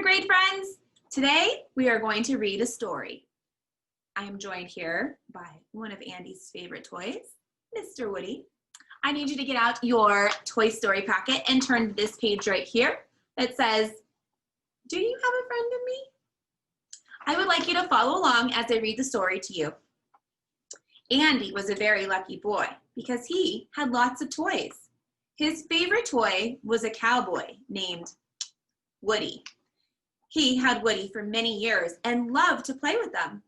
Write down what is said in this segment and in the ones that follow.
third grade friends. Today we are going to read a story. I am joined here by one of Andy's favorite toys, Mr. Woody. I need you to get out your Toy Story packet and turn to this page right here that says, "Do you have a friend in me?" I would like you to follow along as I read the story to you. Andy was a very lucky boy because he had lots of toys. His favorite toy was a cowboy named Woody. He had Woody for many years and loved to play with them.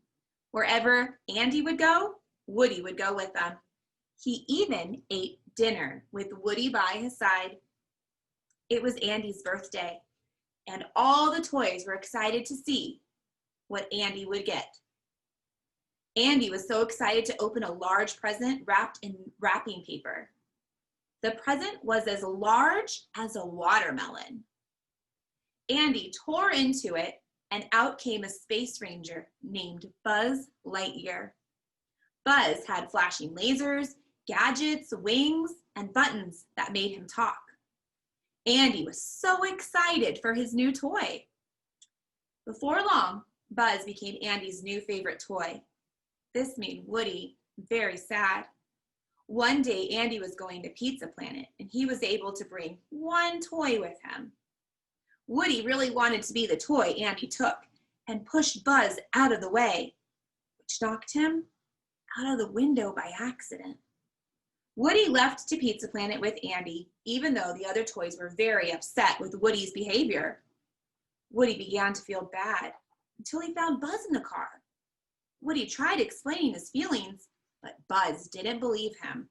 Wherever Andy would go, Woody would go with them. He even ate dinner with Woody by his side. It was Andy's birthday, and all the toys were excited to see what Andy would get. Andy was so excited to open a large present wrapped in wrapping paper. The present was as large as a watermelon. Andy tore into it, and out came a space ranger named Buzz Lightyear. Buzz had flashing lasers, gadgets, wings, and buttons that made him talk. Andy was so excited for his new toy. Before long, Buzz became Andy's new favorite toy. This made Woody very sad. One day, Andy was going to Pizza Planet, and he was able to bring one toy with him. Woody really wanted to be the toy Andy took and pushed Buzz out of the way, which knocked him out of the window by accident. Woody left to Pizza Planet with Andy, even though the other toys were very upset with Woody's behavior. Woody began to feel bad until he found Buzz in the car. Woody tried explaining his feelings, but Buzz didn't believe him.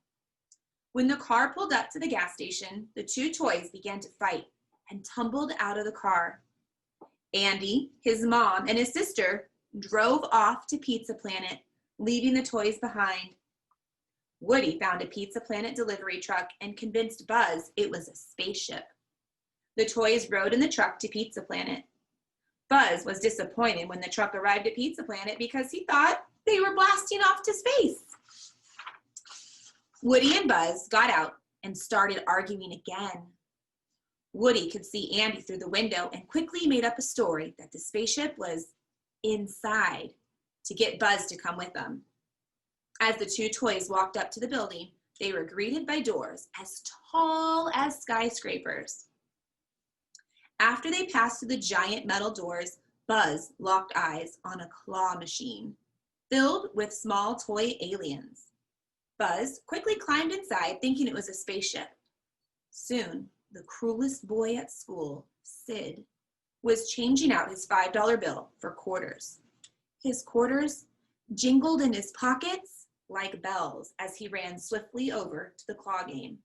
When the car pulled up to the gas station, the two toys began to fight and tumbled out of the car. Andy, his mom, and his sister drove off to Pizza Planet, leaving the toys behind. Woody found a Pizza Planet delivery truck and convinced Buzz it was a spaceship. The toys rode in the truck to Pizza Planet. Buzz was disappointed when the truck arrived at Pizza Planet because he thought they were blasting off to space. Woody and Buzz got out and started arguing again. Woody could see Andy through the window and quickly made up a story that the spaceship was inside to get Buzz to come with them. As the two toys walked up to the building, they were greeted by doors as tall as skyscrapers. After they passed through the giant metal doors, Buzz locked eyes on a claw machine filled with small toy aliens. Buzz quickly climbed inside, thinking it was a spaceship. Soon, the cruelest boy at school, Sid, was changing out his $5 bill for quarters. His quarters jingled in his pockets like bells as he ran swiftly over to the claw game.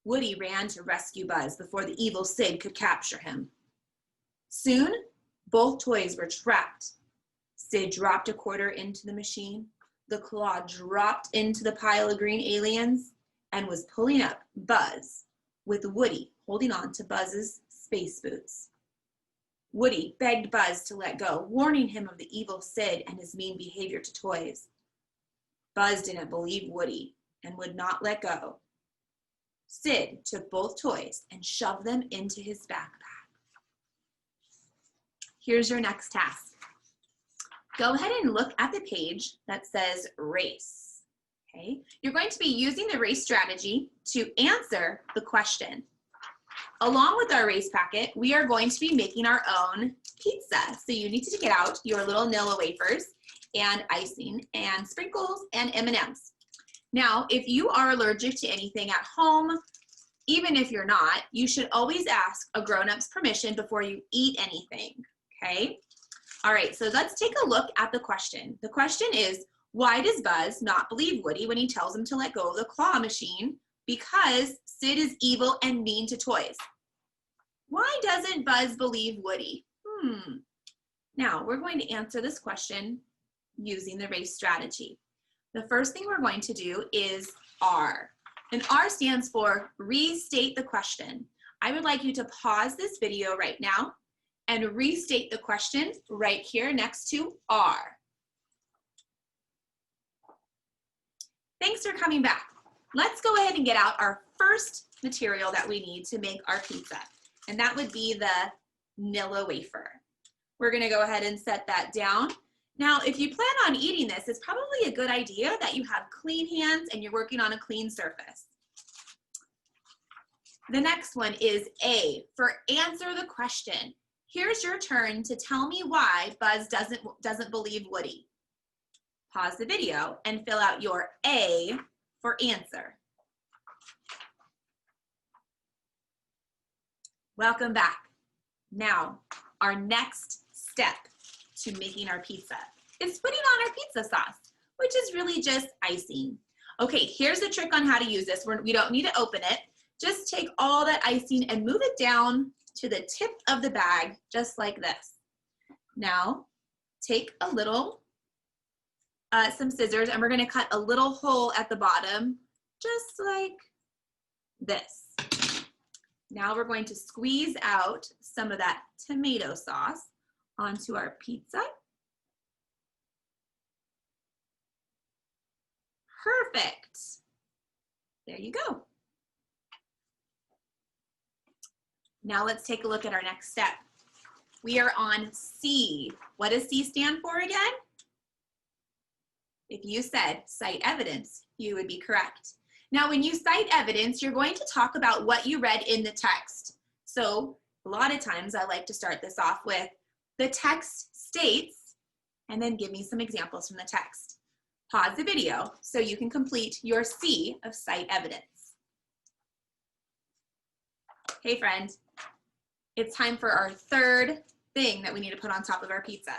Woody ran to rescue Buzz before the evil Sid could capture him. Soon, both toys were trapped. Sid dropped a quarter into the machine. The claw dropped into the pile of green aliens and was pulling up Buzz, with Woody holding on to Buzz's space boots. Woody begged Buzz to let go, warning him of the evil Sid and his mean behavior to toys. Buzz didn't believe Woody and would not let go. Sid took both toys and shoved them into his backpack. Here's your next task. Go ahead and look at the page that says race. Okay? You're going to be using the race strategy to answer the question. Along with our race packet, we are going to be making our own pizza. So you need to get out your little Nilla wafers and icing and sprinkles and M&Ms. Now, if you are allergic to anything at home, even if you're not, you should always ask a grown-up's permission before you eat anything, okay? All right, so let's take a look at the question. The question is, why does Buzz not believe Woody when he tells him to let go of the claw machine? Because Sid is evil and mean to toys. Why doesn't Buzz believe Woody? Now, we're going to answer this question using the race strategy. The first thing we're going to do is R. And R stands for restate the question. I would like you to pause this video right now and restate the question right here next to R. Thanks for coming back. Let's go ahead and get out our first material that we need to make our pizza. And that would be the Nilla wafer. We're gonna go ahead and set that down. Now, if you plan on eating this, it's probably a good idea that you have clean hands and you're working on a clean surface. The next one is A, for answer the question. Here's your turn to tell me why Buzz doesn't believe Woody. Pause the video and fill out your A for answer. Welcome back. Now, our next step to making our pizza is putting on our pizza sauce, which is really just icing. Okay, here's the trick on how to use this. We don't need to open it. Just take all that icing and move it down to the tip of the bag, just like this. Now, take a little, some scissors, and we're gonna cut a little hole at the bottom, just like this. Now we're going to squeeze out some of that tomato sauce onto our pizza. Perfect. There you go. Now let's take a look at our next step. We are on C. What does C stand for again? If you said cite evidence, you would be correct. Now, when you cite evidence, you're going to talk about what you read in the text. So a lot of times I like to start this off with the text states, and then give me some examples from the text. Pause the video so you can complete your C of cite evidence. Hey friend, it's time for our third thing that we need to put on top of our pizza.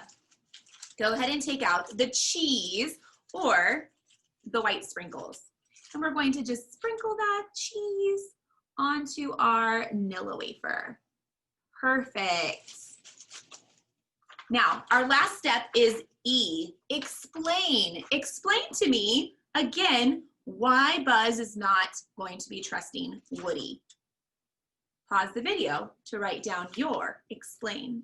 Go ahead and take out the cheese or the white sprinkles. And we're going to just sprinkle that cheese onto our Nilla wafer. Perfect. Now, our last step is E, explain. Explain to me, again, why Buzz is not going to be trusting Woody. Pause the video to write down your explain.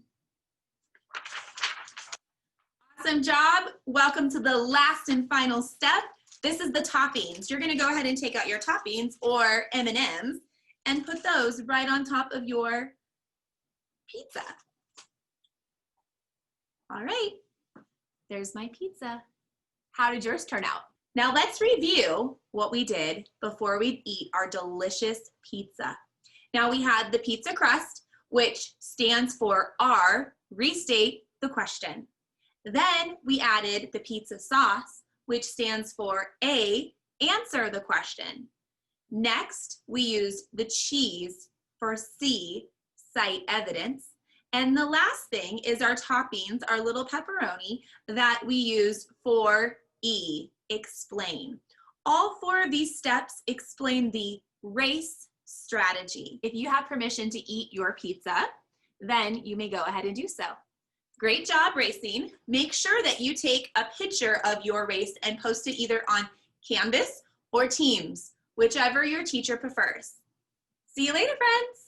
Awesome job. Welcome to the last and final step. This is the toppings. You're gonna go ahead and take out your toppings or M&Ms and put those right on top of your pizza. All right, there's my pizza. How did yours turn out? Now let's review what we did before we eat our delicious pizza. Now we had the pizza crust, which stands for R, restate the question. Then we added the pizza sauce, which stands for A, answer the question. Next, we used the cheese for C, cite evidence. And the last thing is our toppings, our little pepperoni that we used for E, explain. All four of these steps explain the race strategy. If you have permission to eat your pizza, then you may go ahead and do so. Great job racing. Make sure that you take a picture of your race and post it either on Canvas or Teams, whichever your teacher prefers. See you later, friends.